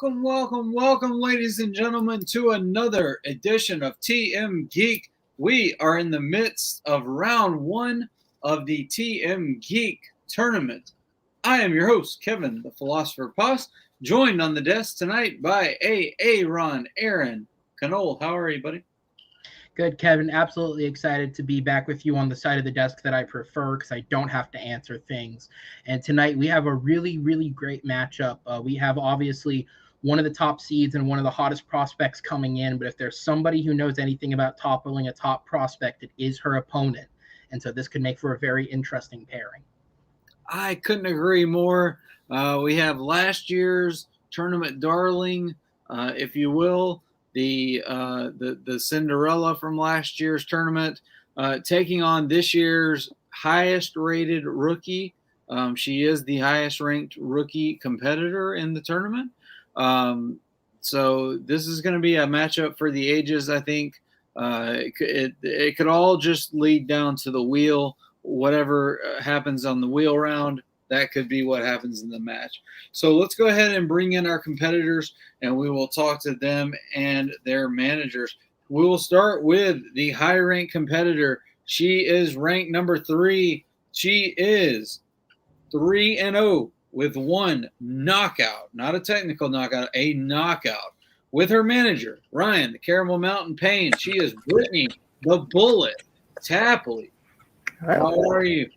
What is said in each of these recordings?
welcome, ladies and gentlemen, to another edition of TMGeek. We are in the midst of round one of the TMGeek tournament. I am your host, Kevin, the Philosopher Poss, joined on the desk tonight by Aaron, Aaron. Canole, how are you, buddy? Good, Kevin. Absolutely excited to be back with you on the side of the desk that I prefer because I don't have to answer things. And tonight we have a really, really great matchup. We have obviously one of the top seeds and one of the hottest prospects coming in. But if there's somebody who knows anything about toppling a top prospect, it is her opponent. And so this could make for a very interesting pairing. I couldn't agree more. We have last year's tournament darling, if you will, the Cinderella from last year's tournament, taking on this year's highest rated rookie. She is the highest ranked rookie competitor in the tournament. So this is going to be a matchup for the ages, I think. It could all just lead down to the wheel. Whatever happens on the wheel round, that could be what happens in the match. So let's go ahead and bring in our competitors, and we will talk to them and their managers. We will start with the high-ranked competitor. She is ranked number 3. She is 3-0 with one knockout, not a technical knockout, a knockout. With her manager, Ryan, the Caramel Mountain Pain. She is Brittani, the Bullet, Tapley. How are you?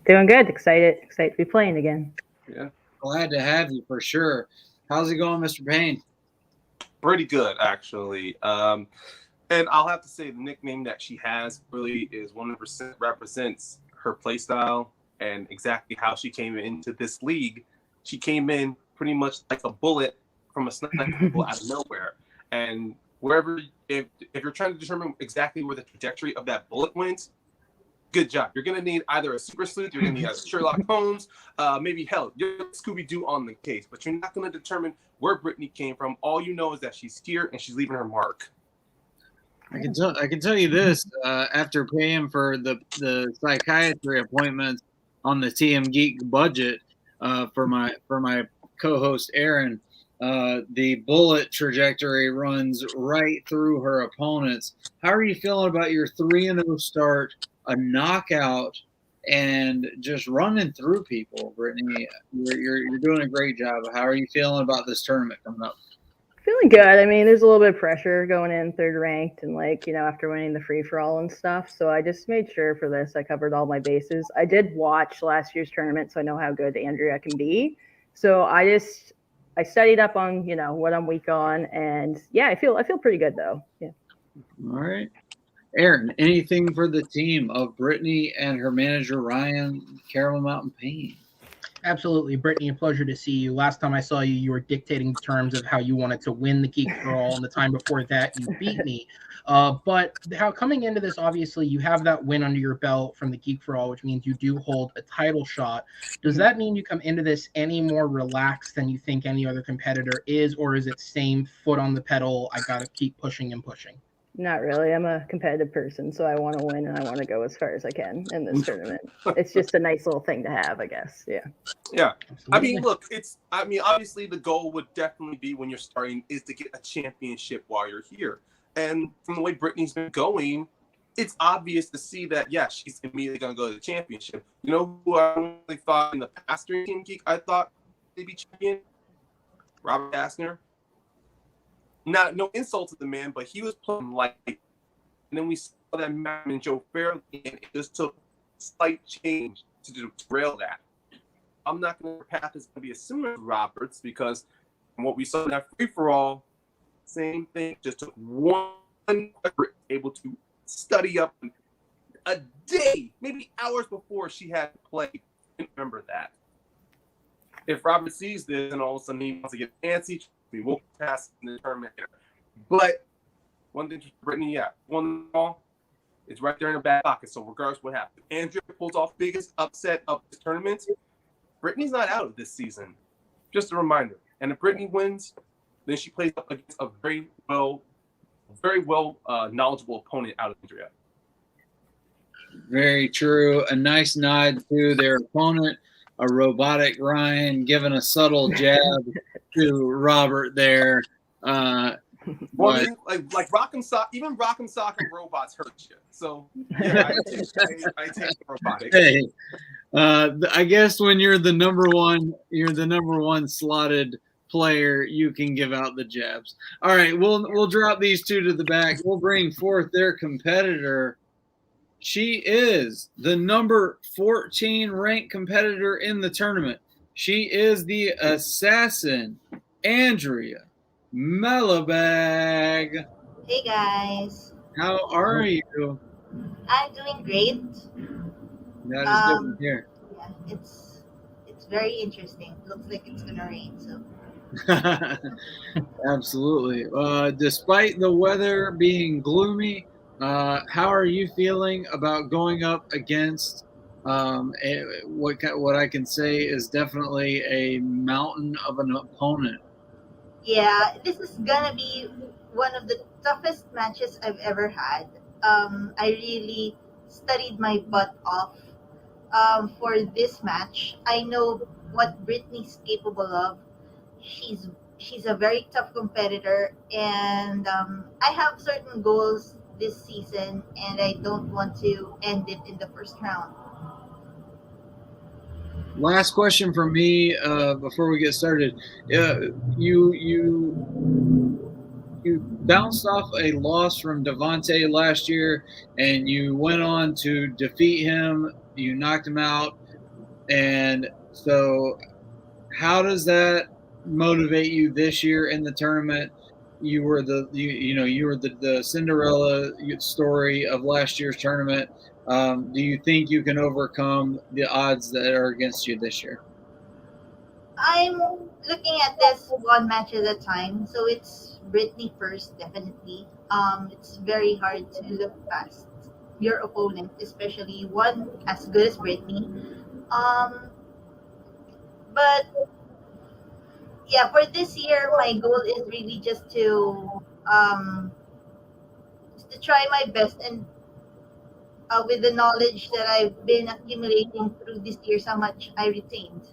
Doing good. Excited to be playing again. Yeah. Glad to have you for sure. How's it going, Mr. Payne? Pretty good, actually. And I'll have to say the nickname that she has really is 100% represents her play style and exactly how she came into this league. She came in pretty much like a bullet from a sniper out of nowhere. And wherever, if you're trying to determine exactly where the trajectory of that bullet went, good job. You're going to need either a super sleuth, you're going to need a Sherlock Holmes, maybe hell, you're Scooby-Doo on the case, but you're not going to determine where Brittani came from. All you know is that she's here and she's leaving her mark. I can tell you this, after paying for the psychiatry appointments on the TMGeek budget for my co-host Aaron, the bullet trajectory runs right through her opponents. How are you feeling about your 3-0 start? A knockout and just running through people, Brittani. You're doing a great job. How are you feeling about this tournament coming up? Feeling good. I mean, there's a little bit of pressure going in third ranked and after winning the free for all and stuff. So I just made sure for this I covered all my bases. I did watch last year's tournament, so I know how good Andrea can be. So I studied up on, what I'm weak on, and yeah, I feel pretty good though. Yeah. All right. Aaron, anything for the team of Brittani and her manager, Ryan, Caramel Mountain Pain? Absolutely, Brittani, a pleasure to see you. Last time I saw you, you were dictating the terms of how you wanted to win the Geek for All, and the time before that, you beat me. But how coming into this, obviously, you have that win under your belt from the Geek for All, which means you do hold a title shot. Does that mean you come into this any more relaxed than you think any other competitor is, or is it same foot on the pedal, I got to keep pushing and pushing? Not really. I'm a competitive person, so I want to win and I want to go as far as I can in this tournament. It's just a nice little thing to have, I guess. Yeah. Yeah. Absolutely. I mean, look, obviously the goal would definitely be when you're starting is to get a championship while you're here. And from the way Brittani's been going, it's obvious to see that, yeah, she's immediately going to go to the championship. You know who I really thought in the past during Team Geek I thought they'd be champion? Robert Gassner. Not no insult to the man, but he was playing light. And then we saw that match in Joe Fairley, and it just took slight change to derail that. I'm not going to path is going to be as similar to Roberts because what we saw in that free for all, same thing, just took one able to study up a day, maybe hours before she had played. Remember that. If Robert sees this and all of a sudden he wants to get antsy, we will pass in the tournament here. But one thing, Brittani, yeah, one ball, it's right there in the back pocket. So regardless of what happens, Andrea pulls off biggest upset of this tournament. Brittani's not out of this season. Just a reminder. And if Brittani wins, then she plays up against a very well knowledgeable opponent out of Andrea. Very true. A nice nod to their opponent. robotic Ryan giving a subtle jab to Robert there. Well, But I mean, like Rock'em Sock, even Rock'em Sock and robots hurt you. So yeah, I take the robotic. hey, I guess when you're the number one slotted player, you can give out the jabs. All right, we'll drop these two to the back. We'll bring forth their competitor. She is the number 14 ranked competitor in the tournament. She is the assassin, Andrea Malabag. Hey guys, How are you? I'm doing great. That is good to hear. Yeah, it's very interesting. Looks like it's gonna rain. So Absolutely. Despite the weather being gloomy, how are you feeling about going up against what I can say is definitely a mountain of an opponent? yeah, this is gonna be one of the toughest matches I've ever had. I really studied my butt off for this match. I know what Brittany's capable of. She's a very tough competitor, and I have certain goals this season, and I don't want to end it in the first round. Last question from me before we get started. You bounced off a loss from Devontae last year, and you went on to defeat him. You knocked him out, and so how does that motivate you this year in the tournament? You were the Cinderella story of last year's tournament. Do you think you can overcome the odds that are against you this year? I'm looking at this one match at a time, so it's Brittany first, definitely. It's very hard to look past your opponent, especially one as good as Brittany. Um, but yeah, for this year, my goal is really just to try my best, and with the knowledge that I've been accumulating through this year, how much I retained.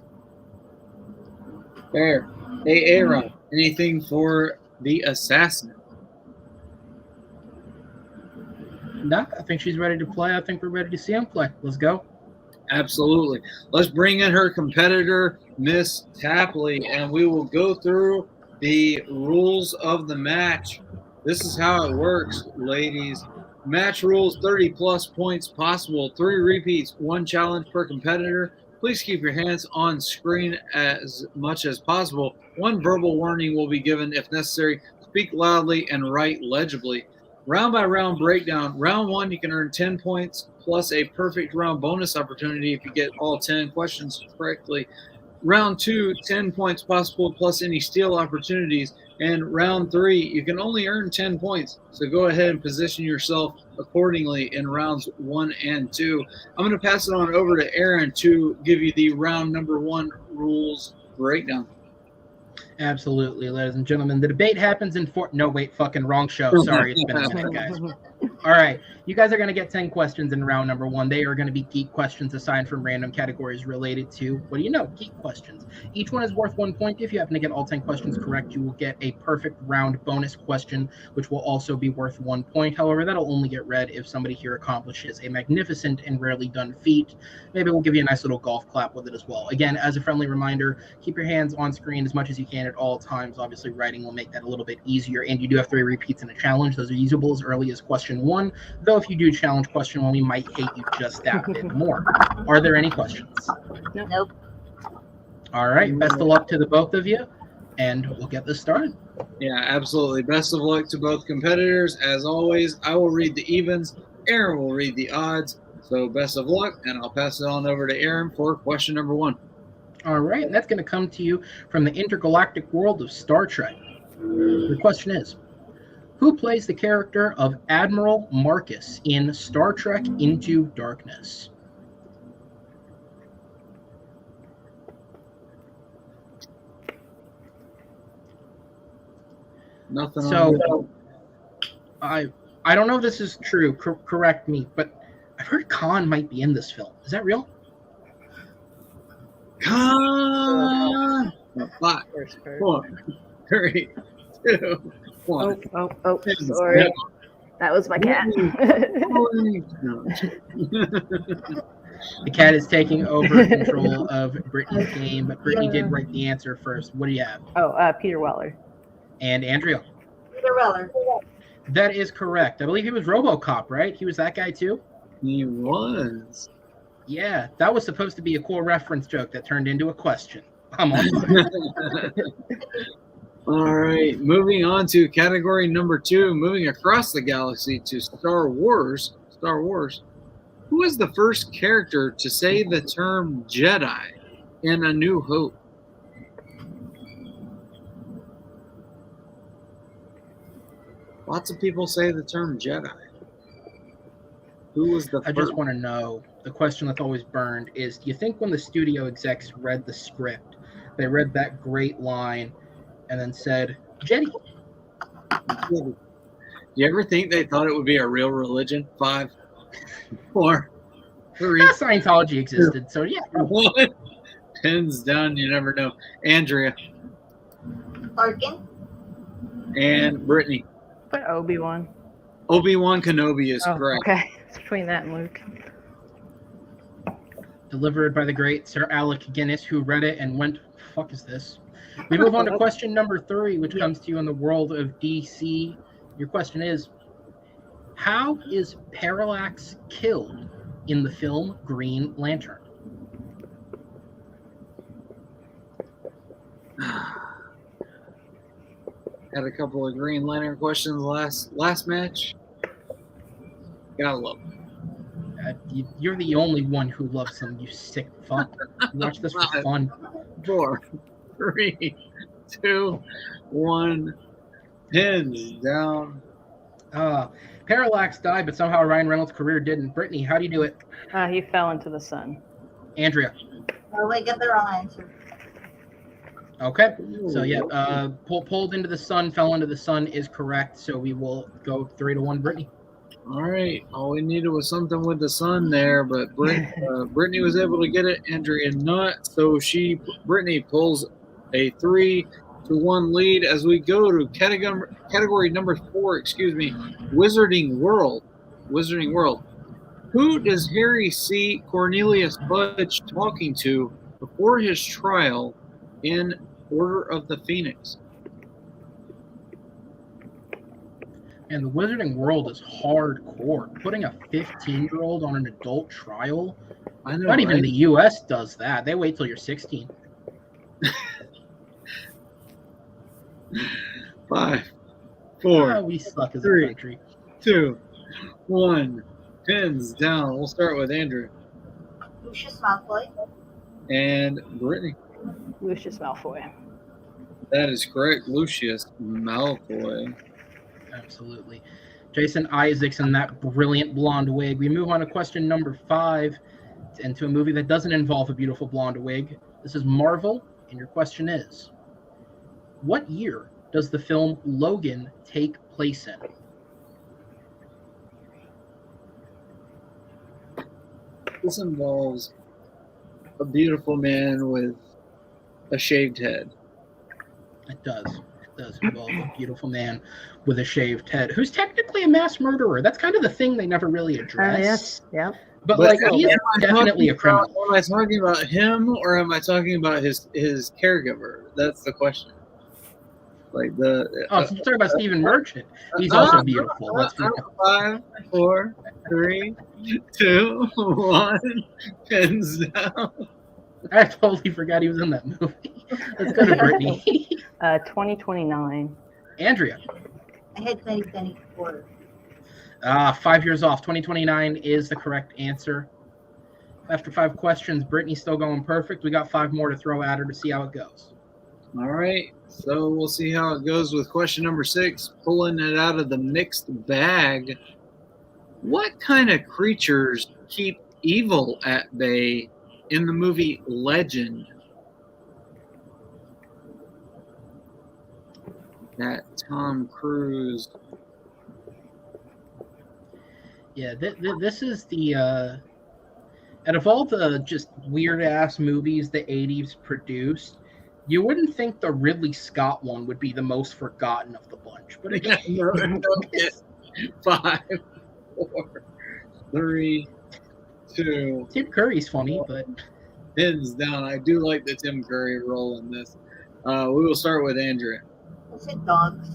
Fair. Hey, Aaron, anything for the assassin? No, I think she's ready to play. I think we're ready to see him play. Let's go. Absolutely. Let's bring in her competitor, Miss Tapley, and we will go through the rules of the match. This is how it works, ladies. Match rules: 30 plus points possible, 3 repeats, 1 challenge per competitor. Please keep your hands on screen as much as possible. 1 verbal warning will be given if necessary. Speak loudly and write legibly. Round by round breakdown. Round 1, you can earn 10 points plus a perfect round bonus opportunity if you get all 10 questions correctly. Round 2, 10 points possible plus any steal opportunities. And round 3, you can only earn 10 points. So go ahead and position yourself accordingly in rounds 1 and 2. I'm going to pass it on over to Aaron to give you the round number 1 rules breakdown. Absolutely, ladies and gentlemen. The debate happens in No, wait, fucking wrong show. Sorry, it's been a minute, guys. All right. You guys are going to get 10 questions in round number 1. They are going to be geek questions assigned from random categories related to, what do you know, geek questions. Each one is worth 1 point. If you happen to get all 10 questions correct, you will get a perfect round bonus question, which will also be worth 1 point. However, that'll only get read if somebody here accomplishes a magnificent and rarely done feat. Maybe we'll give you a nice little golf clap with it as well. Again, as a friendly reminder, keep your hands on screen as much as you can at all times. Obviously, writing will make that a little bit easier, and you do have 3 repeats in a challenge. Those are usable as early as question 1, though if you do challenge question 1, we might hate you just that bit more. Are there any questions? Nope. All right, best of luck to the both of you, and we'll get this started. Yeah, absolutely. Best of luck to both competitors. As always, I will read the evens. Aaron will read the odds. So best of luck, and I'll pass it on over to Aaron for question number 1. All right, and that's going to come to you from the intergalactic world of Star Trek. The question is, who plays the character of Admiral Marcus in Star Trek Into Darkness? Nothing on So, I don't know if this is true. Correct me, but I've heard Khan might be in this film. Is that real? Come on. 5, First card. 4, 3, 2, 1. Oh, sorry. That was my cat. The cat is taking over control of Brittany's game, but Brittany did write the answer first. What do you have? Peter Weller. And Andrea? Peter Weller. That is correct. I believe he was RoboCop, right? He was that guy too? He was. Yeah, that was supposed to be a cool reference joke that turned into a question. I'm on. All right, moving on to category number 2, moving across the galaxy to Star Wars. Star Wars. Who is the first character to say the term Jedi in A New Hope? Lots of people say the term Jedi. Who was the I first? just want to know, the question that's always burned is, do you think when the studio execs read the script, they read that great line and then said, Jedi? Do you ever think they thought it would be a real religion? 5, 4, 3, Scientology existed, so yeah. 1. Pins down, you never know. Andrea Tarkin. and Brittany. Put Obi-Wan. Obi-Wan Kenobi is correct. Okay. It's between that and Luke. Delivered by the great Sir Alec Guinness, who read it and went, fuck is this? We move on to question number 3, which comes to you in the world of DC. Your question is, how is Parallax killed in the film Green Lantern? Had a couple of Green Lantern questions last match. Gotta love them. You're the only one who loves them, you sick fuck. You watch this for fun. 4, 3, 2, 1. Pins down. Parallax died, but somehow Ryan Reynolds' career didn't. Brittany, how do you do it? He fell into the sun. Andrea. Oh, I get the wrong answer. Okay. So yeah, pulled into the sun, fell into the sun is correct. So we will go 3-1, Brittany. All right. All we needed was something with the sun there, but Brittany was able to get it. Andrea not. So Brittany pulls a 3-1 lead as we go to category number 4. Wizarding World. Wizarding World. Who does Harry see Cornelius Fudge talking to before his trial in Order of the Phoenix? And the Wizarding World is hardcore. Putting a 15-year-old on an adult trial. I know. Not even the U.S. does that. They wait till you're 16. 5, 4, We suck as 3, a country. 2, 1. Pins down. We'll start with Andrew. Lucius Malfoy. And Brittany. Lucius Malfoy. That is correct. Lucius Malfoy. Absolutely. Jason Isaacs in that brilliant blonde wig. We move on to question number 5 and to a movie that doesn't involve a beautiful blonde wig. This is Marvel, and your question is, what year does the film Logan take place in? This involves a beautiful man with a shaved head. It does. It does involve a beautiful man with a shaved head who's technically a mass murderer. That's kind of the thing they never really address. Yes. Yeah. But like, he's definitely a criminal. Am I talking about him or am I talking about his caregiver? That's the question. Like so you're talking about Stephen Merchant. He's also beautiful. Let's be 5, 4, 3, 2, 1. Pins down. I totally forgot he was in that movie. Let's go to Brittany. 2029. Andrea. I had 2024. 5 years off. 2029 is the correct answer. After 5 questions, Brittany's still going perfect. We got 5 more to throw at her to see how it goes. All right. So we'll see how it goes with question number 6. Pulling it out of the mixed bag. What kind of creatures keep evil at bay in the movie Legend? That Tom Cruise. Yeah, this is the And of all the just weird ass movies the 80s produced, you wouldn't think the Ridley Scott one would be the most forgotten of the bunch. But again, No, okay. 5, 4, 3, 2. Tim Curry's funny, but Pins down. I do like the Tim Curry role in this. We will start with Andrea I said dogs.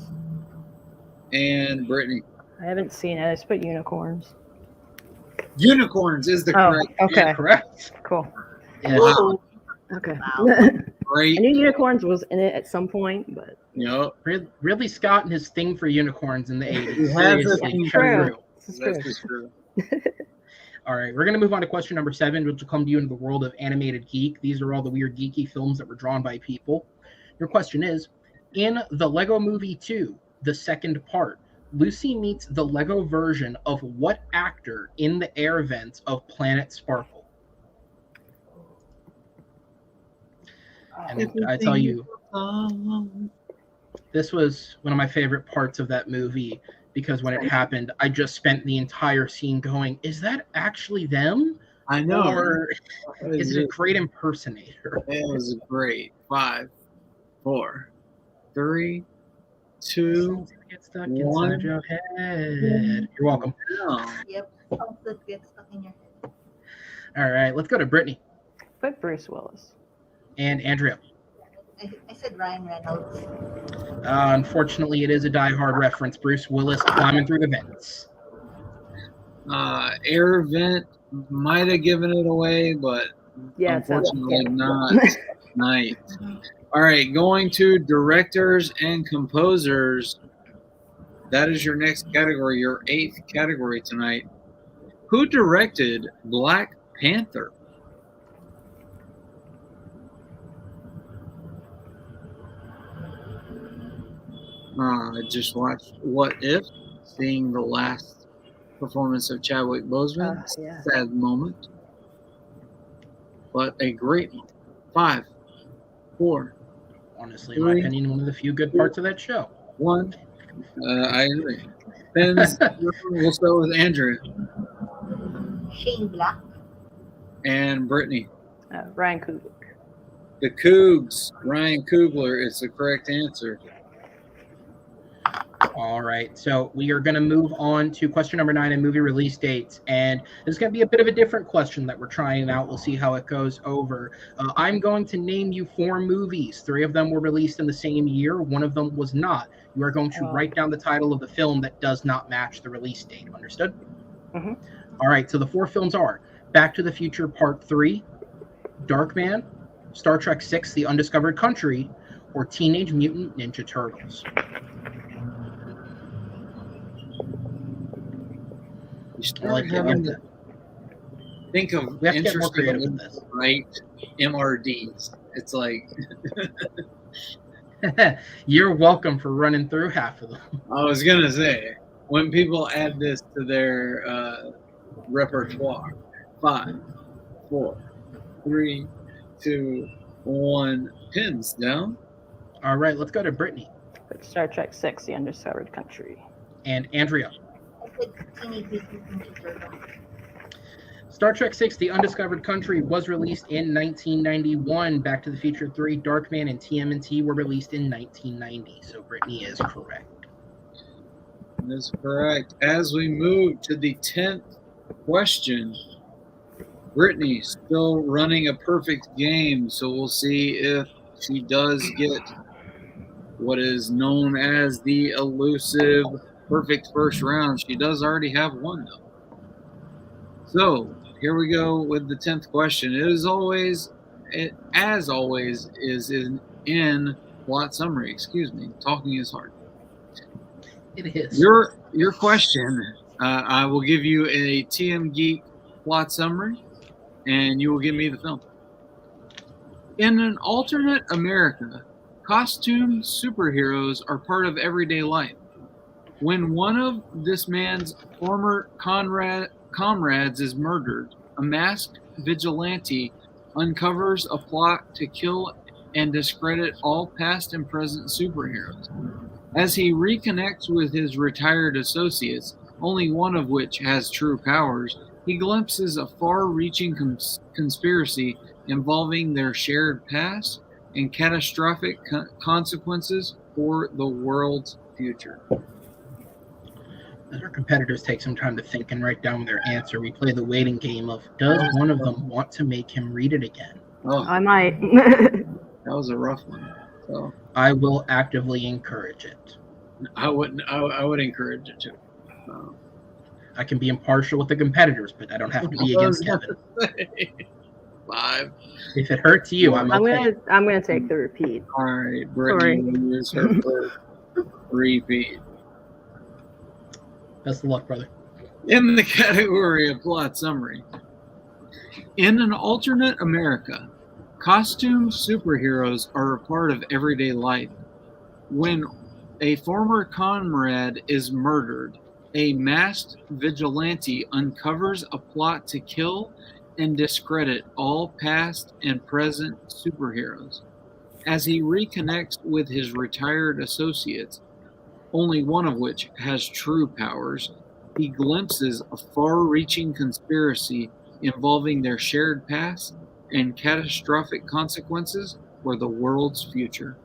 and Brittany. I haven't seen it. I just put unicorns. Unicorns is the Oh, correct okay. answer. correct. Cool. Yeah. Wow. Okay. Wow. I Great. knew unicorns was in it at some point, but Yep. Ridley Scott and his thing for unicorns in the 80s. He has Seriously, it. True. This is That's true. just true. All right, we're going to move on to question number 7, which will come to you in the world of Animated Geek. These are all the weird geeky films that were drawn by people. Your question is, in the Lego Movie 2, the second part, Lucy meets the Lego version of what actor in the air vents of Planet Sparkle? And I tell you, this was one of my favorite parts of that movie because when it happened, I just spent the entire scene going, is that actually them? I know. Or is it a great impersonator? It was great. 5, 4, 3, 2. Get stuck One. inside your head. You're welcome. No. Yep. Songs that get stuck in your head. All right, let's go to Brittany put Bruce Willis. and Andrea. I said Ryan Reynolds. Unfortunately, it is a Die Hard reference. Bruce Willis climbing through the vents. Air vent might have given it away, but Yeah, it's unfortunately not. Nice. All right, going to directors and composers. That is your next category, your 8th category tonight. Who directed Black Panther? I just watched What If, seeing the last performance of Chadwick Boseman. Yeah. Sad moment, but a great one. 5, 4, Honestly, in my opinion, one of the few good parts of that show. 1. I agree. Then we'll start with Andrew Shane Black. and Brittany. Ryan Coogler. The Cougs, Ryan Coogler is the correct answer. All right, so we are going to move on to question number 9 and movie release dates. And this is going to be a bit of a different question that we're trying out. We'll see how it goes over. I'm going to name you 4 movies. 3 of them were released in the same year. 1 of them was not. You are going to write down the title of the film that does not match the release date. Understood? Mm-hmm. All right, so the 4 films are Back to the Future Part 3, Darkman, Star Trek VI, The Undiscovered Country, or Teenage Mutant Ninja Turtles. You I like start having to think of We have to get more interesting creative with this. right MRDs. It's like You're welcome for running through half of them. I was gonna say when people add this to their repertoire. 5, 4, 3, 2, 1. Pins down. All right, let's go to Brittany Put Star Trek 6, The Undiscovered Country. and Andrea. I said Teenage Mutant Ninja Turtles. Star Trek VI, The Undiscovered Country was released in 1991. Back to the Future 3, Darkman, and TMNT were released in 1990. So Brittany is correct. That's correct. As we move to the 10th question, Brittany still running a perfect game, so we'll see if she does get what is known as the elusive perfect first round. She does already have one, though. So here we go with the 10th question. As always, is in plot summary. Excuse me, talking is hard. It is. Your question, I will give you a TMGeek plot summary, and you will give me the film. In an alternate America, costumed superheroes are part of everyday life. When one of this man's former comrades is murdered, a masked vigilante uncovers a plot to kill and discredit all past and present superheroes. As he reconnects with his retired associates, only one of which has true powers, He glimpses a far-reaching conspiracy involving their shared past and catastrophic consequences for the world's future. As our competitors take some time to think and write down their answer, we play the waiting game of, does one of them want to make him read it again? Oh, I might. that was a rough one. So I will actively encourage it. I would encourage it too. I can be impartial with the competitors, but I don't have to be against Kevin. 5. If it hurts you, I'm okay. I'm gonna take the repeat. All right, Brittany will use her first repeat. Best of luck, brother. In the category of plot summary, in an alternate America, costume superheroes are a part of everyday life. When a former comrade is murdered, a masked vigilante uncovers a plot to kill and discredit all past and present superheroes. As he reconnects with his retired associates, only one of which has true powers, he glimpses a far-reaching conspiracy involving their shared past and catastrophic consequences for the world's future.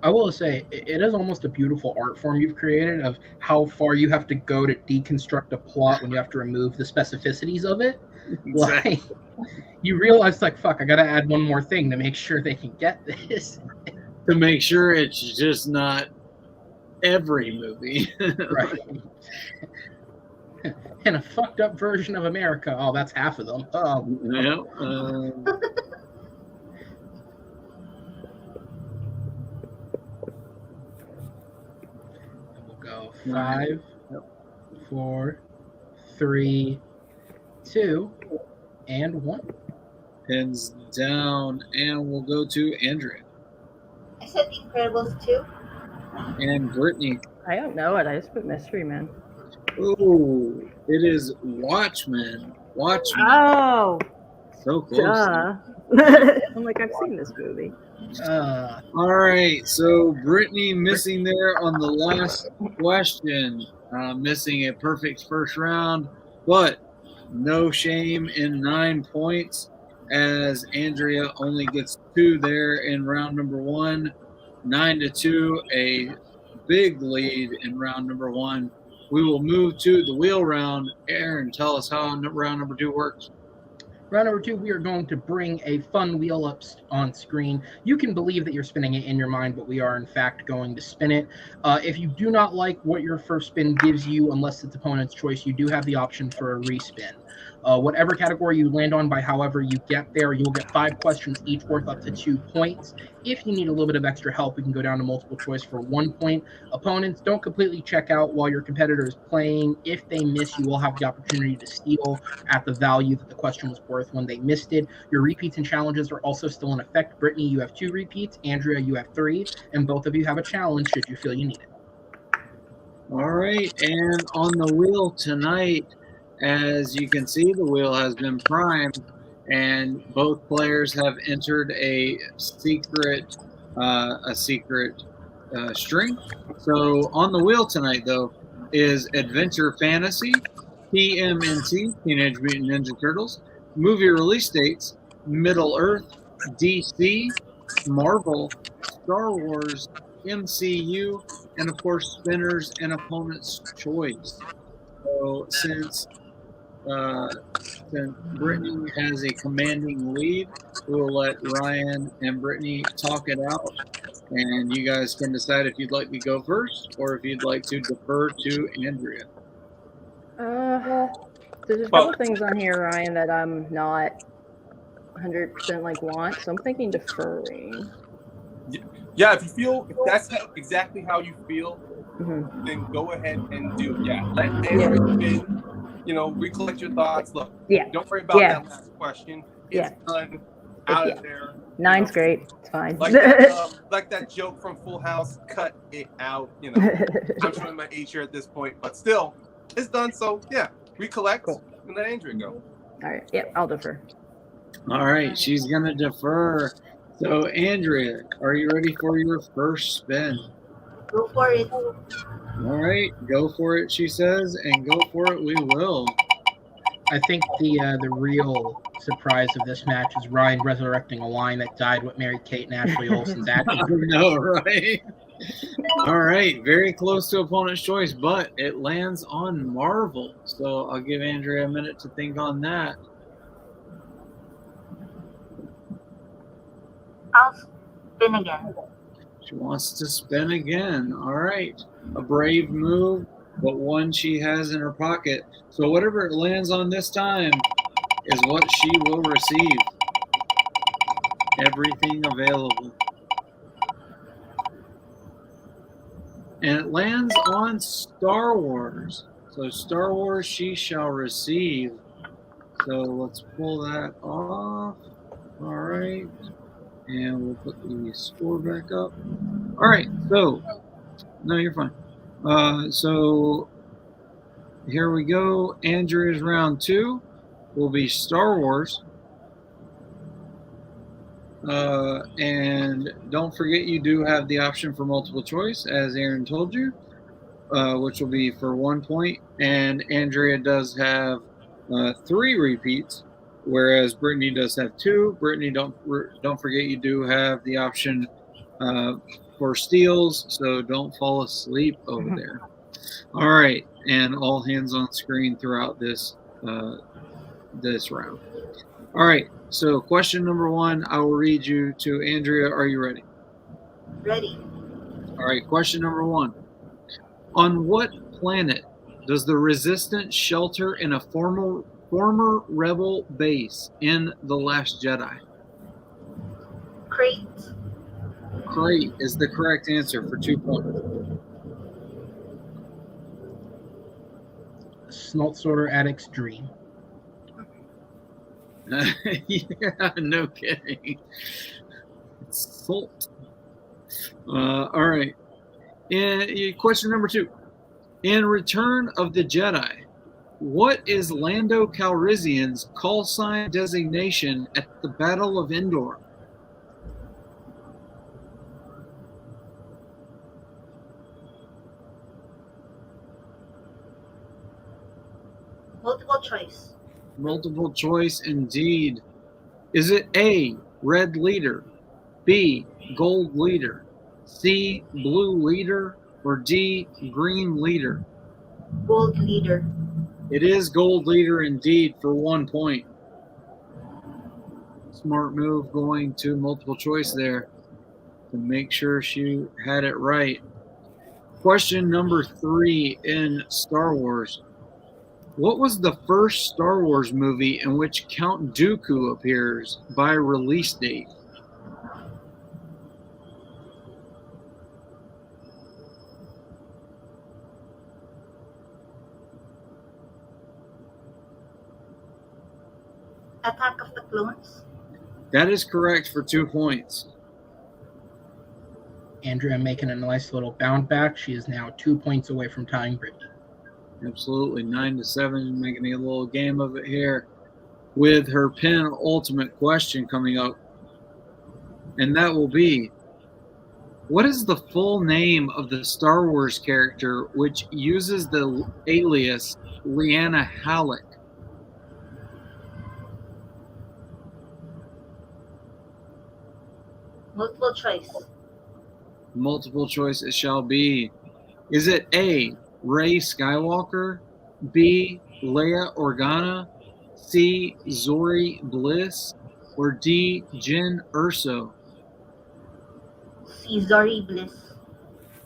I will say, it is almost a beautiful art form you've created of how far you have to go to deconstruct a plot when you have to remove the specificities of it. Exactly. Like, you realize, like, fuck, I gotta add one more thing to make sure they can get this. To make sure it's just not every movie. Right. In a fucked up version of America. Oh, that's half of them. Oh. Yeah. We'll go 5, 4, 3, 2, and 1. Pins down, and we'll go to Andrea. I said Incredibles 2. And Brittany. I don't know it. I just put Mystery Man. Ooh, it is Watchmen. Watchmen. Oh, So close. duh. I'm like, I've seen this movie. All right, so Brittany missing there on the last question, missing a perfect first round, but no shame in 9 points as Andrea only gets 2 there in round number 1. 9-2, a big lead in round number 1. We will move to the wheel round. Aaron, tell us how round number 2 works. Round number 2, we are going to bring a fun wheel up on screen. You can believe that you're spinning it in your mind, but we are in fact going to spin it. If you do not like what your first spin gives you, unless it's opponent's choice, you do have the option for a respin. Whatever category you land on, by however you get there, you'll get 5 questions, each worth up to 2 points. If you need a little bit of extra help, we can go down to multiple choice for 1 point. Opponents, don't completely check out while your competitor is playing. If they miss, you will have the opportunity to steal at the value that the question was worth when they missed it. Your repeats and challenges are also still in effect. Brittany, you have 2 repeats. Andrea, you have 3. And both of you have a challenge should you feel you need it. All right, and on the wheel tonight, as you can see, the wheel has been primed, and both players have entered a secret string. So on the wheel tonight, though, is Adventure Fantasy, TMNT, Teenage Mutant Ninja Turtles, movie release dates, Middle Earth, DC, Marvel, Star Wars, MCU, and of course, spinners and opponent's choice. So since Brittany has a commanding lead, we'll let Ryan and Brittany talk it out, and you guys can decide if you'd like to go first or if you'd like to defer to Andrea. There's a couple things on here, Ryan, that I'm not 100% like want, so I'm thinking deferring. Yeah, if you feel if that's exactly how you feel, then go ahead and do it. Yeah, let Andrea spin. Recollect your thoughts. Look, don't worry about that last question. It's done. Out of there. 9's great. It's fine. Like that joke from Full House. Cut it out. I'm showing my age here at this point, but still, it's done. So yeah, recollect and let Andrea go. All right. Yep, I'll defer. All right, she's gonna defer. So Andrea, are you ready for your first spin? Go for it. All right, go for it, she says, and go for it we will. I think the real surprise of this match is Ryan resurrecting a line that died with Mary Kate and Ashley Olsen's action. No, right? All right, very close to opponent's choice, but it lands on Marvel. So I'll give Andrea a minute to think on that. I'll spin again. She wants to spin again. All right, a brave move, but one she has in her pocket. So whatever it lands on this time is what she will receive. Everything available. And it lands on Star Wars. So Star Wars she shall receive. So let's pull that off. All right. And we'll put the score back up. All right. So, no, you're fine. So here we go. Andrea's round 2 will be Star Wars. And don't forget you do have the option for multiple choice, as Aaron told you, which will be for 1 point. And Andrea does have 3 repeats, whereas Brittani does have 2. Brittani, don't forget you do have the option for steals, so don't fall asleep over there. All right, and all hands on screen throughout this this round. All right, so question number 1, I will read you to Andrea. Are you ready? Ready. All right, question number 1. On what planet does the Resistance shelter in a former rebel base in The Last Jedi? Crate. Crate is the correct answer for 2 points. Snort Addict's Dream. Yeah, no kidding. It's salt. All right. And question number 2. In Return of the Jedi, what is Lando Calrissian's call sign designation at the Battle of Endor? Multiple choice. Multiple choice indeed. Is it A, red leader, B, gold leader, C, blue leader, or D, green leader? Gold leader. It is gold leader indeed for 1 point. Smart move going to multiple choice there to make sure she had it right. Question number 3 in Star Wars. What was the first Star Wars movie in which Count Dooku appears by release date? Attack of the Clones. That is correct for 2 points. Andrea making a nice little bounce back. She is now 2 points away from tying Brittani. Absolutely. 9-7, making a little game of it here with her penultimate question coming up. And that will be, what is the full name of the Star Wars character which uses the alias Lyanna Halleck? Multiple choice. Multiple choice it shall be. Is it A, Rey Skywalker, B, Leia Organa, C, Zori Bliss, or D, Jyn Erso? C. Zori Bliss.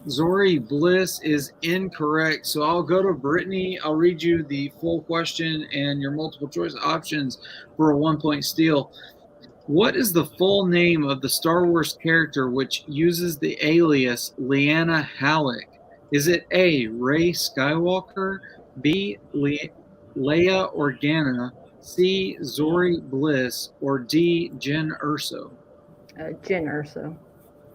Zori Bliss is incorrect. So I'll go to Brittani. I'll read you the full question and your multiple choice options for a 1 point steal. What is the full name of the Star Wars character which uses the alias Lyanna Halleck? Is it A, Rey Skywalker, B, Leia Organa, C, Zori Bliss, or D, Jyn Erso? Jyn Erso.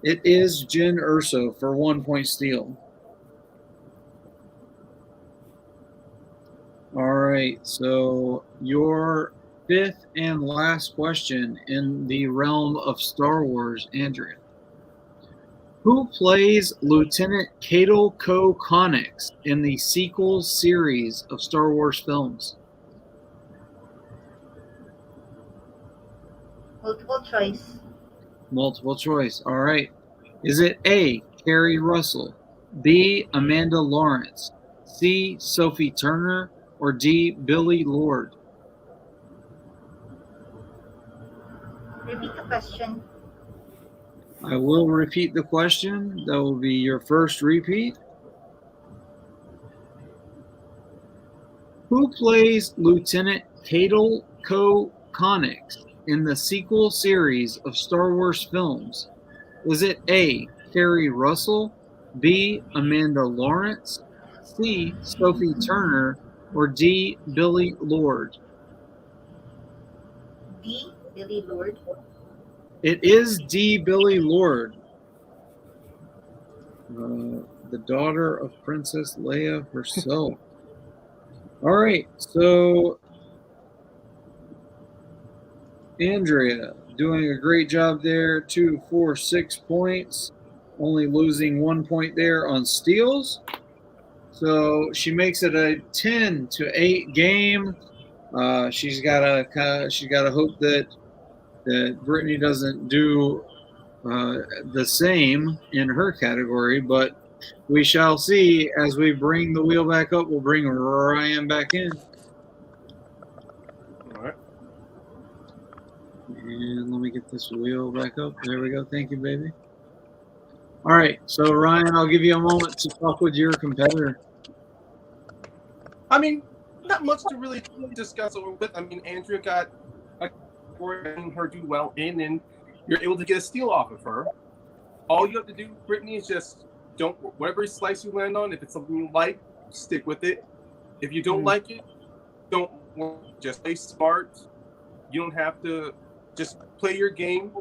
It is Jyn Erso for 1 point steal. All right, so your 5th and last question in the realm of Star Wars, Andrea. Who plays Lieutenant Cato Connix in the sequel series of Star Wars films? Multiple choice. Multiple choice. All right. Is it A, Carrie Russell, B, Amanda Lawrence, C, Sophie Turner, or D, Billy Lord? Repeat the question. I will repeat the question. That will be your first repeat. Who plays Lieutenant Cato Connix in the sequel series of Star Wars films? Is it A, Carrie Russell, B, Amanda Lawrence, C, Sophie Turner, or D, Billy Lord? D. Billy Lord. It is D, Billy Lord, the daughter of Princess Leia herself. All right, so Andrea doing a great job there. 2, 4, 6 points. Only losing 1 point there on steals. So she makes it a 10-8 game. She's gotta hope that Brittany doesn't do the same in her category, but we shall see as we bring the wheel back up. We'll bring Ryan back in. All right. And let me get this wheel back up. There we go. Thank you, baby. All right. So, Ryan, I'll give you a moment to talk with your competitor. I mean, not much to really discuss over with. I mean, Andrea got her do well in, and you're able to get a steal off of her. All you have to do, Brittany, is just don't, whatever slice you land on, if it's something you like, stick with it. If you don't like it, don't worry. Just play smart. You don't have to, just play your game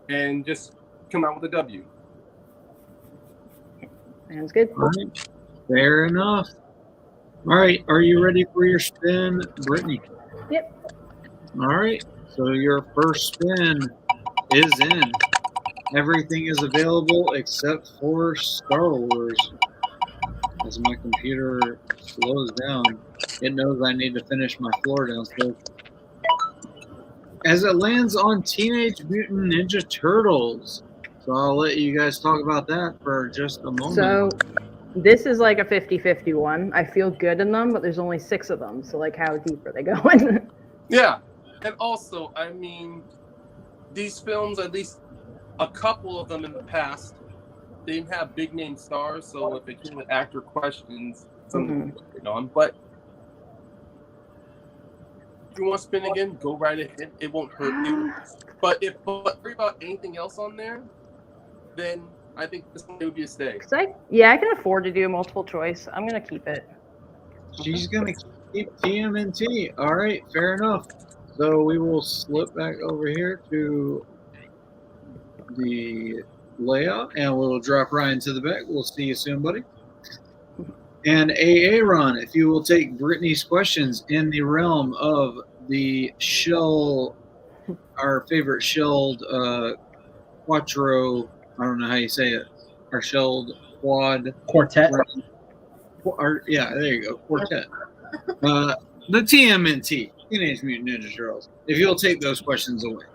and just come out with a W. Sounds good. All right. Fair enough. All right. Are you ready for your spin, Brittany? Yep. All right. So your first spin is in. Everything is available except for Star Wars. As my computer slows down, it knows I need to finish my floor downstairs. As it lands on Teenage Mutant Ninja Turtles. So I'll let you guys talk about that for just a moment. So this is like a 50-50 one. I feel good in them, but there's only 6 of them. So like, how deep are they going? Yeah. And also, I mean, these films, at least a couple of them in the past, they didn't have big name stars, so if it came with actor questions, something to work on. But if you want to spin again, go right ahead. It won't hurt you. But if worry about anything else on there, then I think this one would be a stay. I can afford to do a multiple choice. I'm gonna keep it. She's gonna keep TMNT. All right, fair enough. So we will slip back over here to the layout, and we'll drop Ryan to the back. We'll see you soon, buddy. And Aaron, if you will take Brittany's questions in the realm of the shell, our favorite shelled quattro, I don't know how you say it, our shelled quad Quartet. Yeah, there you go, quartet. The TMNT, Teenage Mutant Ninja Turtles. If you'll take those questions away.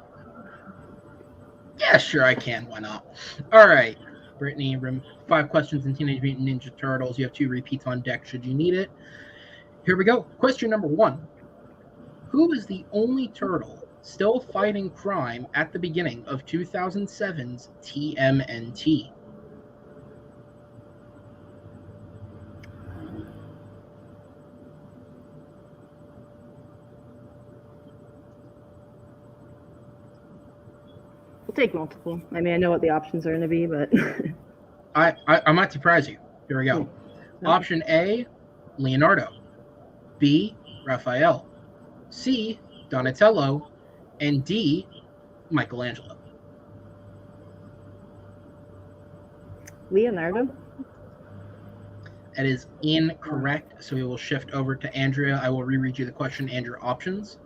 Yeah, sure, I can. Why not? All right, Brittany, 5 questions in Teenage Mutant Ninja Turtles. You have 2 repeats on deck should you need it. Here we go. Question number 1. Who is the only turtle still fighting crime at the beginning of 2007's TMNT? We'll take multiple. I mean, I know what the options are going to be, but I might surprise you. Here we go. Okay. Option A, Leonardo. B, Raphael. C, Donatello. And D, Michelangelo. Leonardo. That is incorrect. So we will shift over to Andrea. I will reread you the question and your options.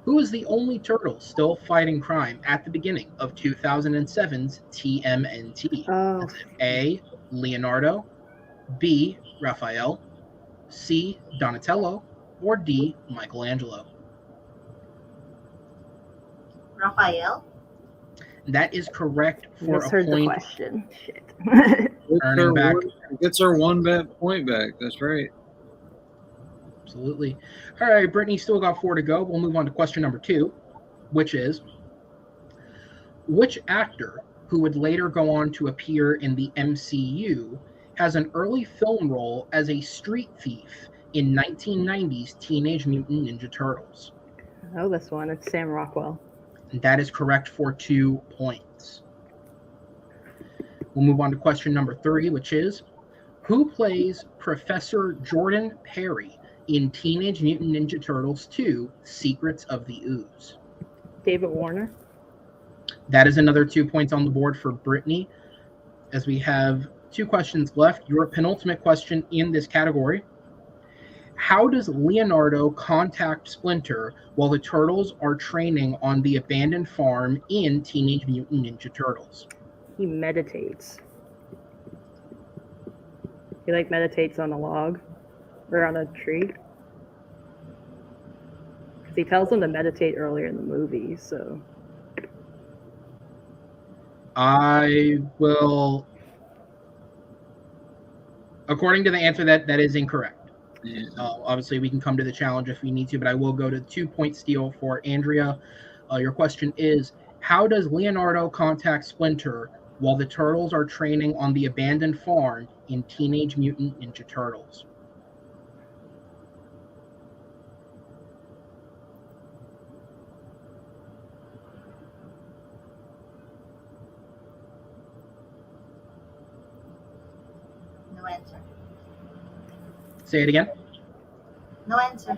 Who is the only turtle still fighting crime at the beginning of 2007's TMNT? Oh, Is it A, Leonardo, B, Raphael, C, Donatello, or D, Michelangelo? Raphael? That is correct for misheard a the point. question. Shit. Earning back. Gets her one point back. That's right. Absolutely. All right, Brittany still got 4 to go. We'll move on to question number 2, which is, which actor who would later go on to appear in the MCU has an early film role as a street thief in 1990's Teenage Mutant Ninja Turtles? I know this one. It's Sam Rockwell. And that is correct for 2 points. We'll move on to question number 3, which is, who plays Professor Jordan Perry in Teenage Mutant Ninja Turtles 2, Secrets of the Ooze? David Warner. That is another 2 points on the board for Brittany. As we have 2 questions left, your penultimate question in this category. How does Leonardo contact Splinter while the Turtles are training on the abandoned farm in Teenage Mutant Ninja Turtles? He meditates. He meditates on a log or on a tree. Because he tells him to meditate earlier in the movie, so. I will. According to the answer, that is incorrect. Yeah. Obviously, we can come to the challenge if we need to, but I will go to 2-point steal for Andrea. Your question is, how does Leonardo contact Splinter while the Turtles are training on the abandoned farm in Teenage Mutant Ninja Turtles? No answer. Say it again. No answer.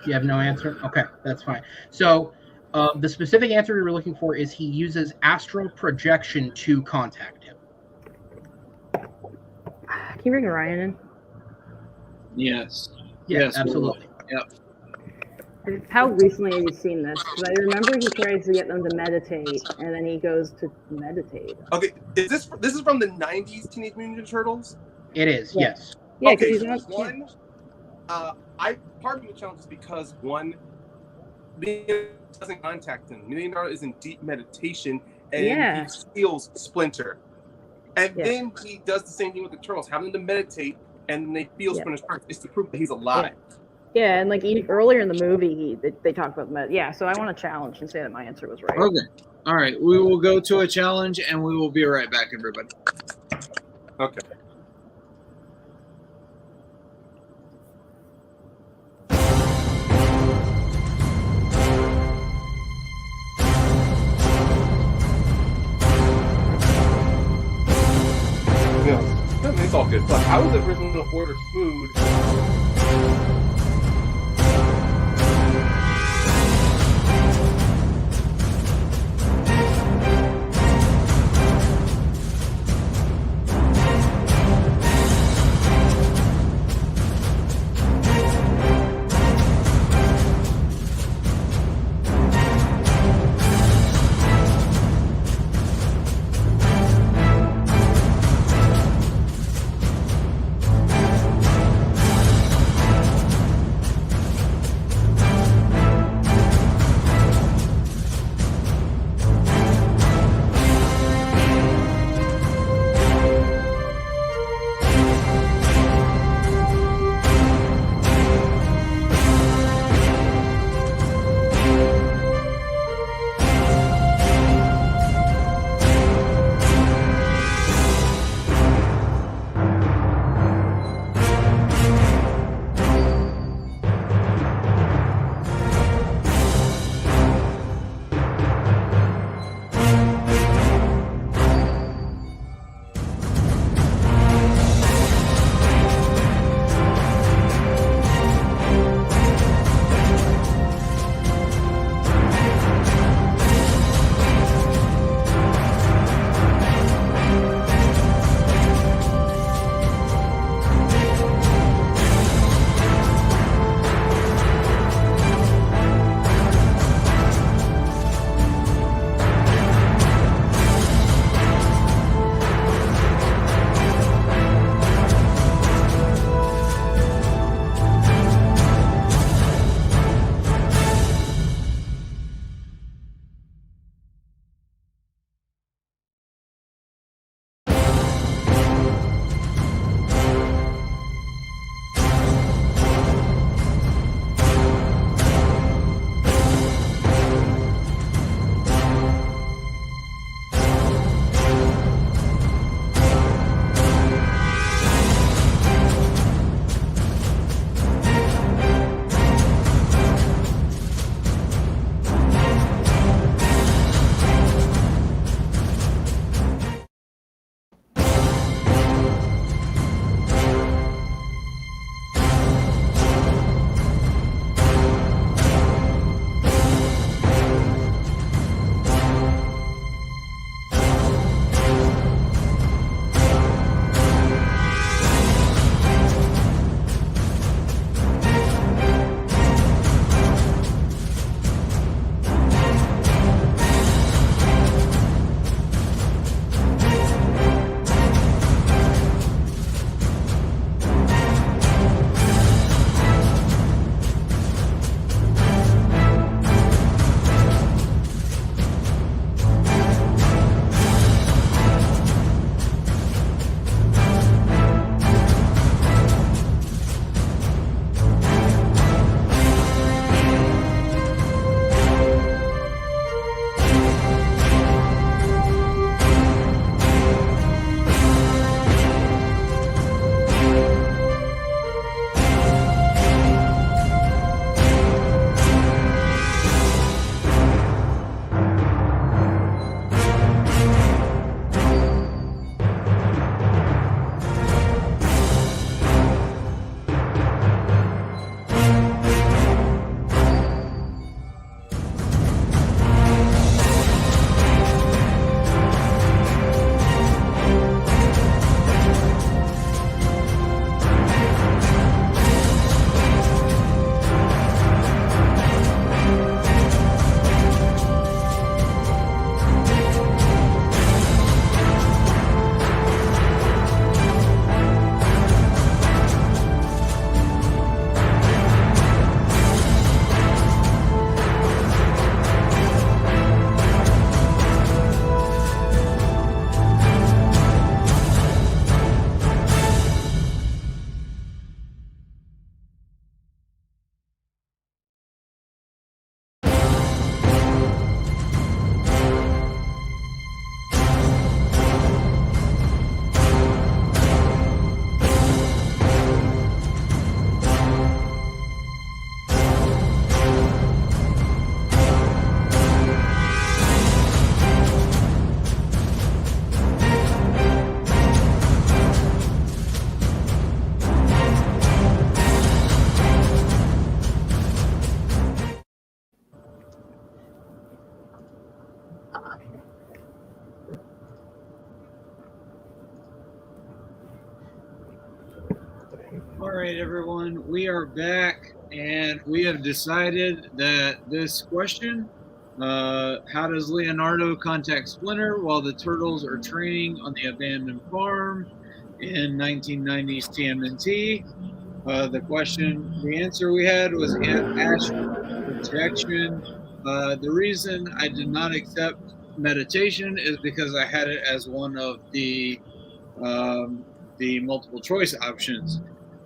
You have no answer? Okay, that's fine. So the specific answer we were looking for is he uses astral projection to contact him. Can you bring Ryan in? Yes. Yes, absolutely. Yep. How recently have you seen this? Because I remember he tries to get them to meditate, and then he goes to meditate. Okay, this is from the 90s Teenage Mutant Ninja Turtles? It is, Yeah. yes. Yeah, Okay, because so he's not. one, part of the challenge is because one, Leonardo doesn't contact him. Leonardo is in deep meditation and Yeah. he steals Splinter. And Yeah. then he does the same thing with the Turtles, having them to meditate, and they feel Yeah. Splinter's heart. It's to prove that he's alive. Yeah, and earlier in the movie, they talk about yeah. So I want to challenge and say that my answer was right. Okay. All right. We will go to a challenge, and we will be right back, everybody. Okay. Yeah, it's all good. But how was it originally to order food? All right, everyone, we are back, and we have decided that this question, how does Leonardo contact Splinter while the turtles are training on the abandoned farm in 1990s TMNT? The answer we had was Ash projection. The reason I did not accept meditation is because I had it as one of the multiple choice options.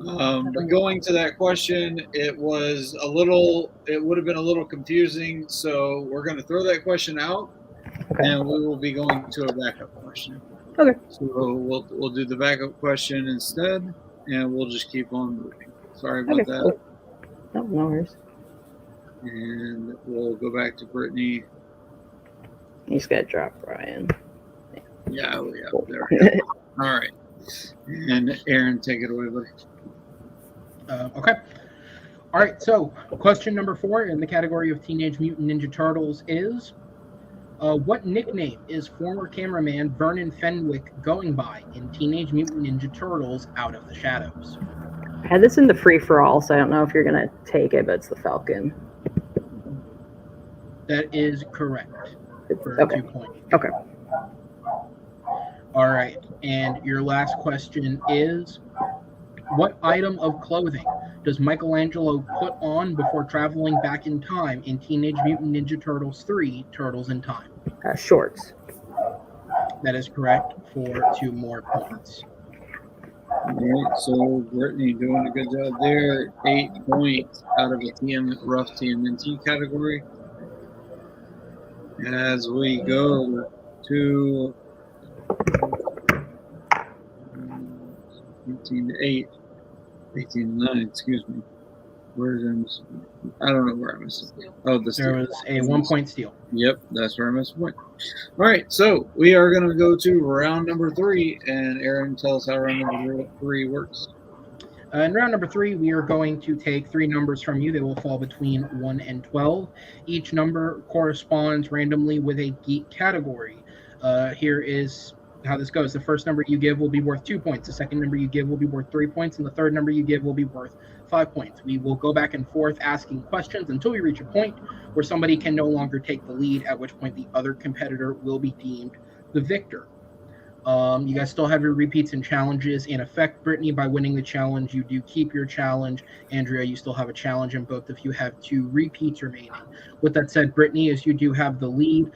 But going to that question, it would have been a little confusing. So we're going to throw that question out, and we will be going to a backup question. Okay. So we'll do the backup question instead, and we'll just keep on moving. Sorry about that. Cool. No worries. And we'll go back to Brittany. He's got to drop Ryan. Yeah, there we go. All right. And Aaron, take it away, buddy. Okay. All right. So, question number 4 in the category of Teenage Mutant Ninja Turtles is, what nickname is former cameraman Vernon Fenwick going by in Teenage Mutant Ninja Turtles Out of the Shadows? I had this in the free for all, so I don't know if you're gonna take it, but it's the Falcon. That is correct. For Okay. 2 points. Okay. All right. And your last question is, what item of clothing does Michelangelo put on before traveling back in time in Teenage Mutant Ninja Turtles 3, Turtles in Time? Shorts. That is correct for 2 more points. All right, so Brittany doing a good job there. 8 points out of a rough TMNT category. As we go to 18 to 8, 18 to 9, excuse me. I don't know where I missed it. Oh, the steal. There was a 1-point steal. Yep, that's where I missed a point. All right, so we are going to go to round number 3, and Aaron, tell us how round number 3 works. In round number 3, we are going to take 3 numbers from you. They will fall between 1 and 12. Each number corresponds randomly with a geek category. Here is how this goes. The first number you give will be worth 2 points. The second number you give will be worth 3 points. And the third number you give will be worth 5 points. We will go back and forth asking questions until we reach a point where somebody can no longer take the lead, at which point the other competitor will be deemed the victor. You guys still have your repeats and challenges in effect. Brittany, by winning the challenge, you do keep your challenge. Andrea, you still have a challenge, and both of you have 2 repeats remaining. With that said, Brittany, as you do have the lead,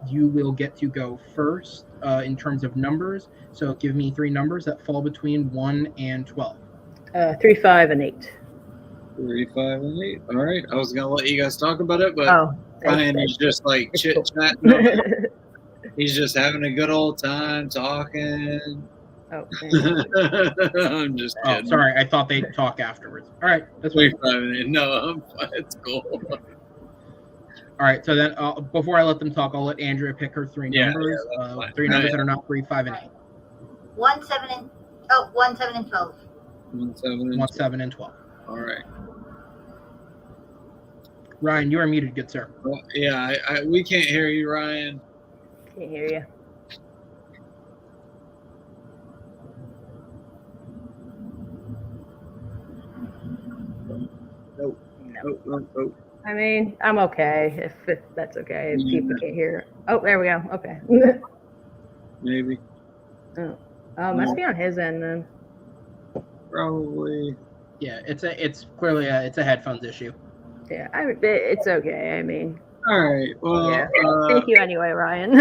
you will get to go first in terms of numbers. So give me 3 numbers that fall between 1 and 12. 3, 5, and 8. 3, 5, and 8. All right, I was going to let you guys talk about it, but Ryan is just like chit-chatting. He's just having a good old time talking. Oh, I'm just kidding. Oh, sorry. I thought they'd talk afterwards. All right. That's fine. No, it's cool. All right. So then before I let them talk, I'll let Andrea pick her 3 numbers. 3 numbers that are not 3, 5, and 8. 1, 7, and 12. 1, 7, and 12. All right. Ryan, you are muted, good sir. Well, yeah, we can't hear you, Ryan. Can't hear you. Nope. I mean, I'm okay if that's okay. If people can't hear. Oh, there we go. Okay. Maybe. Oh, must be on his end then. Probably. Yeah, it's clearly a headphones issue. Yeah, it's okay. I mean. All right. Well, yeah. Thank you anyway, Ryan.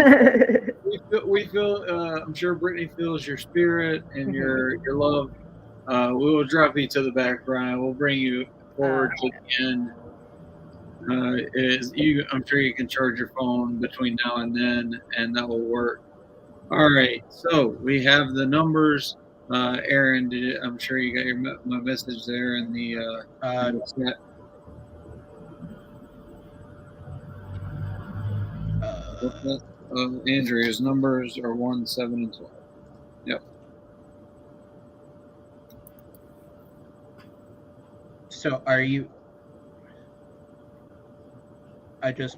we feel. I'm sure Brittany feels your spirit and your love. We will drop you to the back, Ryan. We'll bring you forward to the end. I'm sure you can charge your phone between now and then, and that will work. All right. So we have the numbers. Aaron, I'm sure you got my message there in the chat. Andrea's numbers are 1, 7, and 12. Yep. So are you? Just.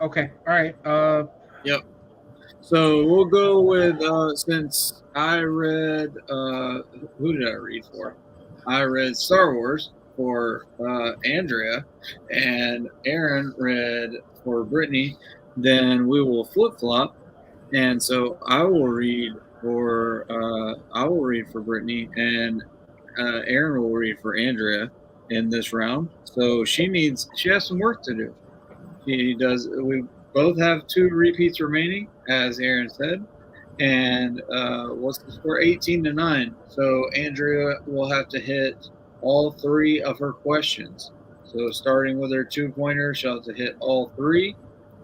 Okay. All right. Yep. So we'll go with since I read who did I read for? I read Star Wars for Andrea, and Aaron read for Brittany. Then we will flip flop, and so I will read for Brittany, and Aaron will read for Andrea in this round. So she has some work to do. She does. We both have 2 repeats remaining, as Aaron said. And what's the score? 18-9. So Andrea will have to hit all 3 of her questions. So starting with her 2-pointer, she'll have to hit all 3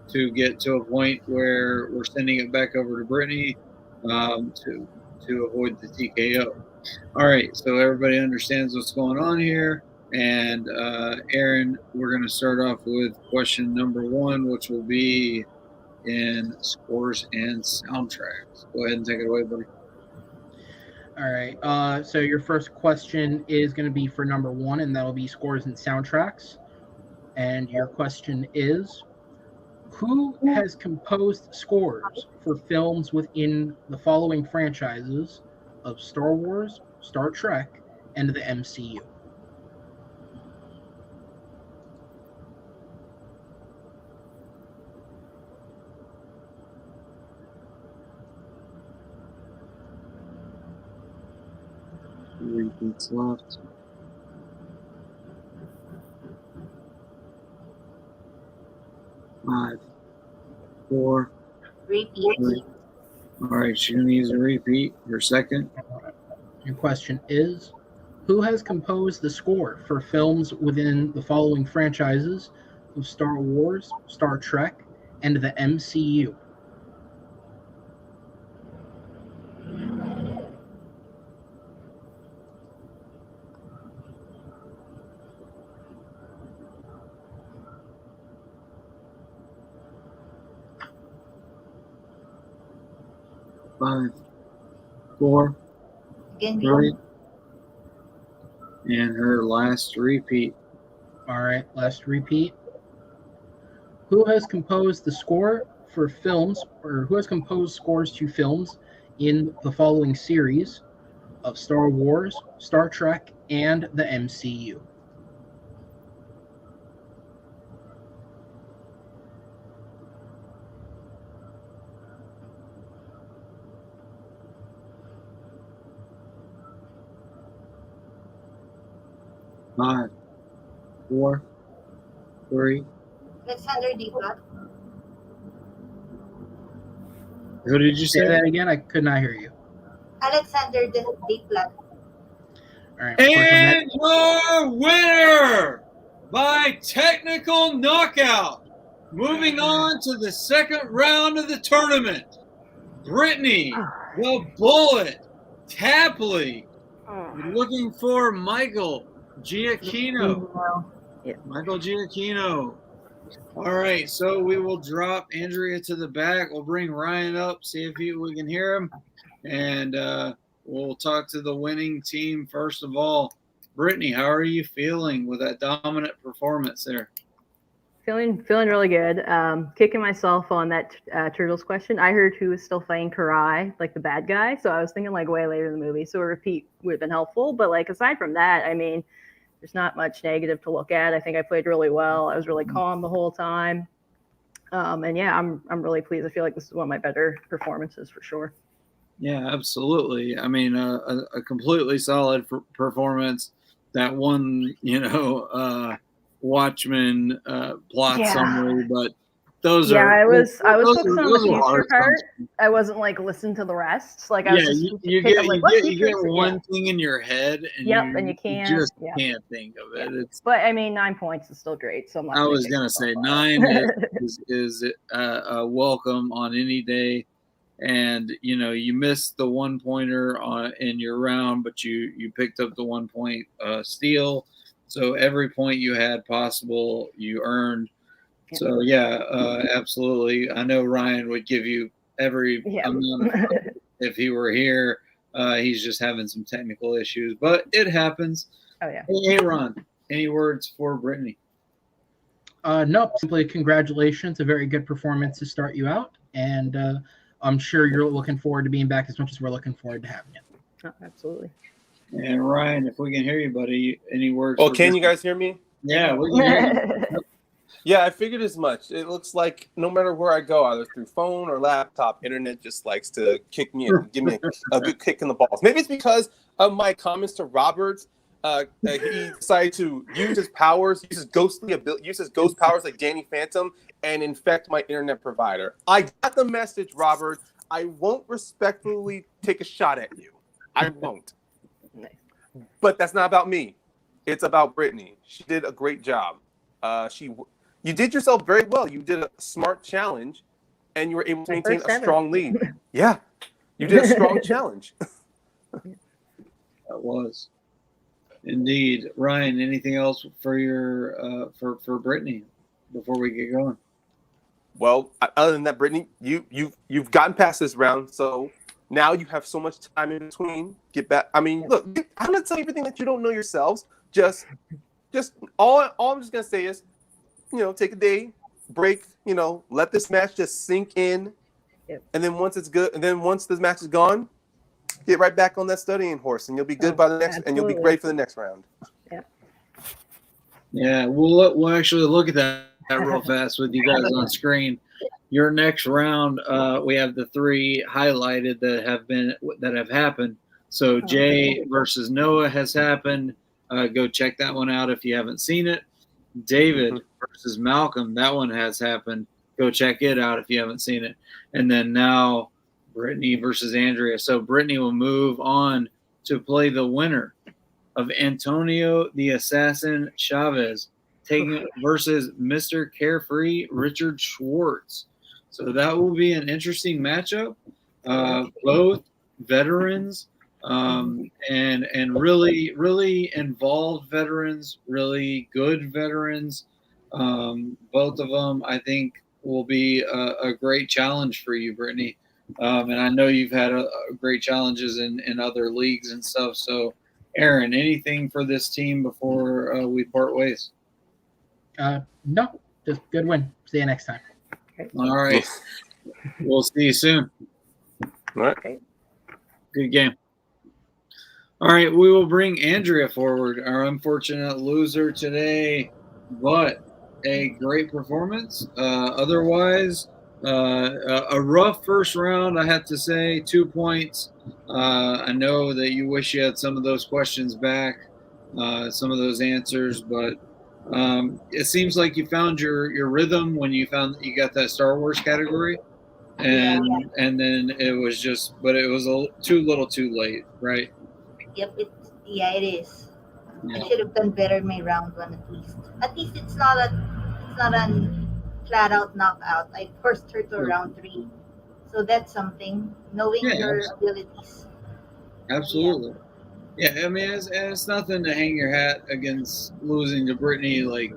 to get to a point where we're sending it back over to Brittany to avoid the TKO. All right, so everybody understands what's going on here. And Aaron, we're going to start off with question number 1, which will be in scores and soundtracks. Go ahead and take it away, buddy. All right. So your first question is going to be for number 1, and that'll be scores and soundtracks. And your question is, who has composed scores for films within the following franchises of Star Wars, Star Trek, and the MCU? Repeats left. Five, 4, Repeat. 3. All right, she's going to use a repeat. Your second. Your question is, who has composed the score for films within the following franchises of Star Wars, Star Trek, and the MCU? Five, 4, Again, 3. And her last repeat. All right, last repeat. Who has composed the score for films, or who has composed scores to films in the following series of Star Wars, Star Trek, and the MCU? Five, 4, 3. Alexander Diplat. Who did you Say say? that again. I could not hear you. Alexander Diplat. All right. Of course, I'm And your winner by technical knockout. Moving on to the second round of the tournament. Brittany, the Bullet, Tapley. You're looking for Michael Giacchino. Yeah. Michael Giacchino. All right, so we will drop Andrea to the back. We'll bring Ryan up, see if we can hear him, and we'll talk to the winning team first of all. Brittany, how are you feeling with that dominant performance there? Feeling really good. Kicking myself on that Turtles question. I heard who was still fighting Karai, like the bad guy. So I was thinking like way later in the movie. So a repeat would have been helpful. But like aside from that, I mean, there's not much negative to look at. I think I played really well. I was really calm the whole time. And yeah, I'm really pleased. I feel like this is one of my better performances for sure. Yeah, absolutely. I mean, a completely solid performance. That one, Watchmen plot summary, but those are. I was focused on the future hard part. sometimes. I wasn't like listening to the rest. Like I was just you get one thing in your head, and and you can't just can't think of it. It's, but I mean, 9 points is still great. So I was gonna say 9 is a welcome on any day. And you missed the 1-pointer in your round, but you picked up the 1-point steal. So every point you had possible, you earned. So absolutely. I know Ryan would give you every amount of if he were here. He's just having some technical issues, but it happens. Oh yeah. Hey, Ron, any words for Brittany? Nope. Simply congratulations. A very good performance to start you out, and I'm sure you're looking forward to being back as much as we're looking forward to having you. Oh, absolutely. And Ryan, if we can hear you, buddy, any words? Oh, can you guys hear me? Yeah, we can hear you. Yeah, I figured as much. It looks like no matter where I go, either through phone or laptop, internet just likes to kick me in, give me a good kick in the balls. Maybe it's because of my comments to Robert. He decided to use his powers, uses ghost powers like Danny Phantom, and infect my internet provider. I got the message, Robert. I won't respectfully take a shot at you. I won't. Nice. But that's not about me. It's about Brittani. She did a great job. You did yourself very well. You did a smart challenge, and you were able to maintain a strong lead. Yeah, you did a strong challenge. That was indeed. Ryan, anything else for your for Brittani before we get going? Well, other than that, Brittani, you've gotten past this round, so now you have so much time in between. Get back. I mean, look, I'm not telling you everything that you don't know yourselves. Just all I'm just gonna say is, take a day, break, let this match just sink in. Yep. And then once it's good, and then once this match is gone, get right back on that studying horse, and you'll be good by the next, and you'll be great for the next round. Yeah. Yeah, we'll actually look at that real fast with you guys on screen. Your next round, we have the 3 highlighted that have happened. So Jay versus Noah has happened. Go check that one out if you haven't seen it. David versus Malcolm, that one has happened. Go check it out if you haven't seen it. And then now Brittani versus Andrea. So Brittani will move on to play the winner of Antonio the Assassin Chavez taking versus Mr. Carefree Richard Schwartz. So that will be an interesting matchup. Both veterans. And really involved veterans, really good veterans. Both of them, I think, will be a great challenge for you, Brittani. And I know you've had great challenges in other leagues and stuff. So, Aaron, anything for this team before we part ways? No, just good win. See you next time. All right. We'll see you soon. All right. Okay. Good game. All right, we will bring Andrea forward, our unfortunate loser today, but a great performance. Otherwise, a rough first round, I have to say, 2 points. I know that you wish you had some of those questions back, some of those answers, but it seems like you found your rhythm when you found that you got that Star Wars category, and then it was but it was too little too late, right? Yep, it is. Yeah. I should have done better in my round 1 at least. At least it's not a flat out knockout. I forced her to round 3, so that's something. Knowing your abilities. Absolutely. Yeah, I mean it's nothing to hang your hat against losing to Brittani. Like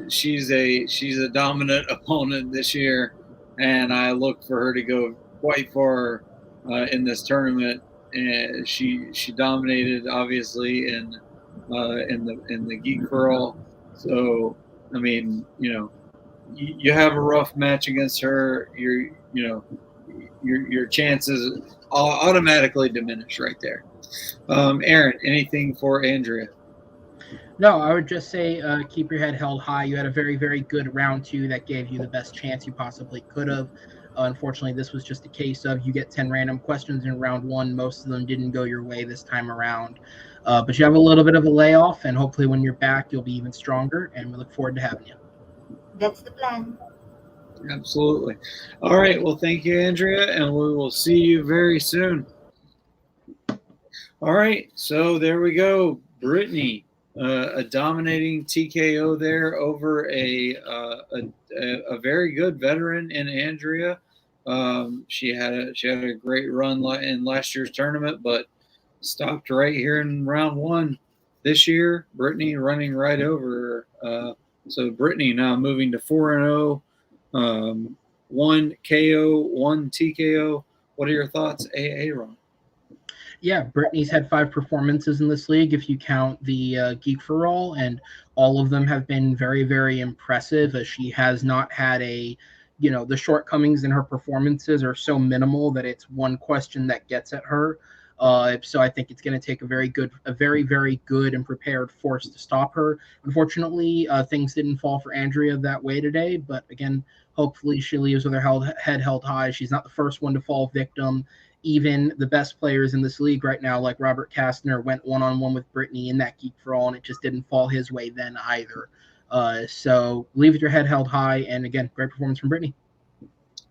she's a dominant opponent this year, and I look for her to go quite far in this tournament. And she dominated obviously in the Geek for All. So I mean, you have a rough match against her. Your chances automatically diminish right there. Aaron, anything for Andrea? No, I would just say keep your head held high. You had a very, very good round 2 that gave you the best chance you possibly could have. Unfortunately, this was just a case of you get 10 random questions in round 1. Most of them didn't go your way this time around. But you have a little bit of a layoff, and hopefully when you're back, you'll be even stronger, and we look forward to having you. That's the plan. Absolutely. All right. Well, thank you, Andrea, and we will see you very soon. All right. So there we go. Brittani, a dominating TKO there over a very good veteran in Andrea. She had a great run in last year's tournament, but stopped right here in round 1 this year. Brittani running right over her. So Brittani now moving to 4-0, 1 KO, 1 TKO. What are your thoughts, Ron? Yeah, Brittani's had 5 performances in this league if you count the Geek for All, and all of them have been very, very impressive. She has not had a the shortcomings in her performances are so minimal that it's one question that gets at her. So I think it's going to take a very, very good and prepared force to stop her. Unfortunately, things didn't fall for Andrea that way today, but again, hopefully she leaves with her head held high. She's not the first one to fall victim. Even the best players in this league right now, like Robert Kastner, went one-on-one with Brittany in that Geek for All, and it just didn't fall his way then either. So leave with your head held high, and again, great performance from Brittany.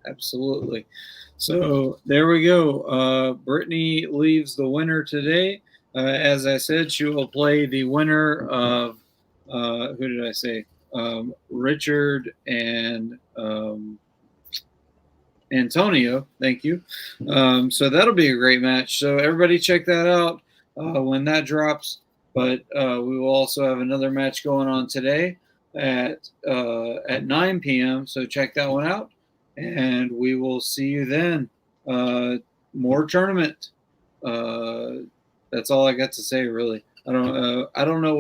Absolutely. So there we go. Brittany leaves the winner today. As I said, she will play the winner of who did I say? Richard and Antonio. Thank you. So that'll be a great match. So everybody check that out when that drops. But we will also have another match going on today at 9 p.m. So check that one out. And we will see you then. More tournament. That's all I got to say, really. I don't know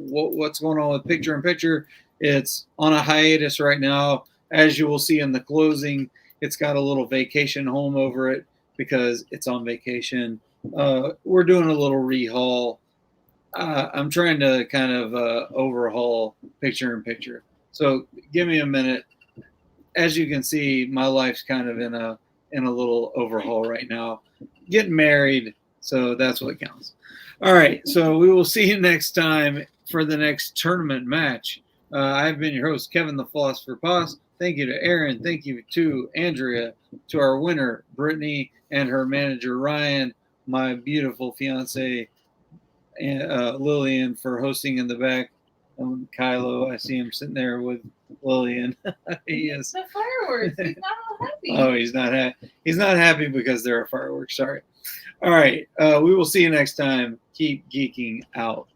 what's going on with Picture in Picture. It's on a hiatus right now. As you will see in the closing, it's got a little vacation home over it because it's on vacation. We're doing a little rehaul. I'm trying to kind of overhaul Picture in Picture. So give me a minute. As you can see, my life's kind of in a little overhaul right now. Getting married, so that's what counts. All right, so we will see you next time for the next tournament match. I've been your host, Kevin the Philosopher Boss. Thank you to Aaron. Thank you to Andrea, to our winner, Brittany, and her manager, Ryan, my beautiful fiance, Lillian, for hosting in the back. Kylo, I see him sitting there with Lillian. He is. The fireworks. He's not all happy. Oh, he's not happy. He's not happy because there are fireworks. Sorry. All right. We will see you next time. Keep geeking out.